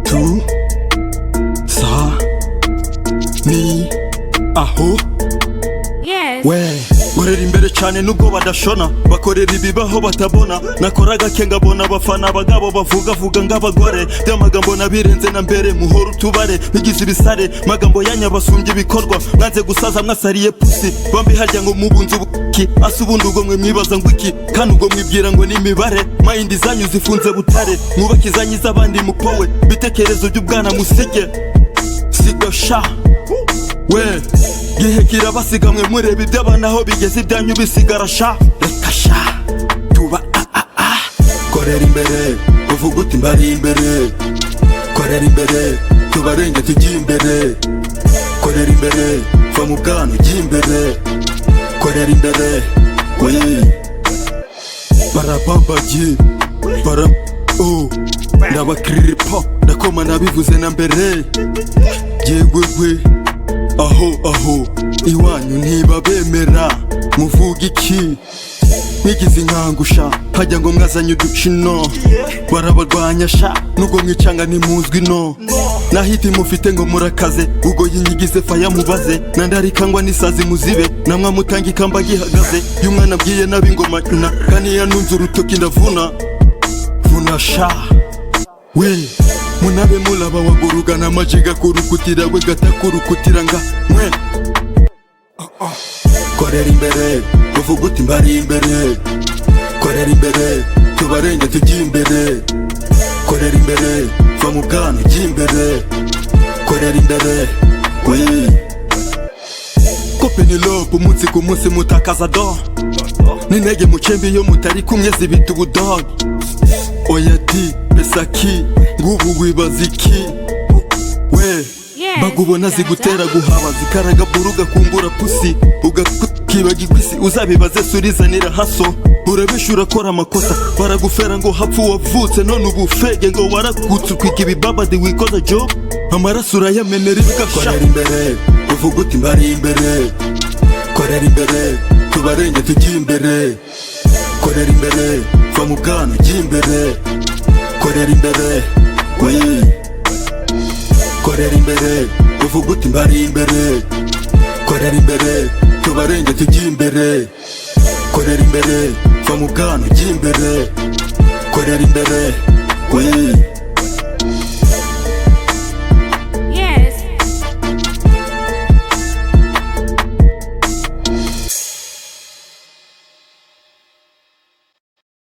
Tu sa ni aho we gorera imbere cyane nubwo badashona bakorera ibibaho batabona nakoraga ke ngabona abafana abagabo bavuga ng'abagore by'amagambo nabirenze na mbere muhora utubare bigize ibisare magambo yanya basumbye ibikorwa mwanze gusaza mwasariye pusi bombi harya ngo mubunze ubuki asa ubundi ubwo mwe mwibaza ngo iki kandi ubwo mwibwira ngo ni imibare mayindi zanyu zifunze butare mwubakizanye z'abandi mukowe bitekerezo by'ubwana musige sigo sha we gihe kirabasiga mwe mureba iby'abana aho bigeze ibyanyu bisigara sha reka sha tuba korera imbere uvuga uti mbari imbere korera imbere tubarenge tugiye imbere korera imbere va mu bwana ugiye imbere korera imbere we barababagi bara ndabakiripa ndakoma nabivuze na mbere yegwegwe aho iwanyu ntibabemera muvuga iki mwigize inkangusha hajya ngo mwazanye udukino barabarwanya sha nubwo mwicanga ntimuzwi no nahiti mufite ngo murakaze ubwo yinyigize faya mubaze nandarikangwa n'isazi muzibe namwe mutanga ikamba gihagaze y'umwana abwiye n'abingoma na kandi yanunze urutoki ndavuna sha we munabe mulaba wagurugana amajiga kurukutira we gatakurukutira nga mwe korera imbere uvuga uti mbari imbere korera imbere tubarenge tugiye imbere korera imbere va mu bwana ugiye imbere korera imbere we ko Penelope umunsi ku munsi mutakaza do n'intege mucembi iyo mutari kumwe zibita ubudogi oya di besaki ngubu wibaza iki we bagubona zigutera guhaba zikaraga buruga kumbura pusi ugakibagirwa isi uzabibaze surizanira haso urabesha urakora amakosa baragufera ngo hapfu wavutse none ubufege ngo waragutse ukwiga ibibabadi wikoza job amaraso urayamenera ibigasha korera imbere uvuga uti mbari imbere korera imbere tubarenge tugiye imbere korera imbere va mu bwana ugiye imbere korera imbere we korera imbere uvuga uti mbari imbere korera imbere tubarenge tugiye imbere korera imbere va mu bwana ugiye imbere korera imbere we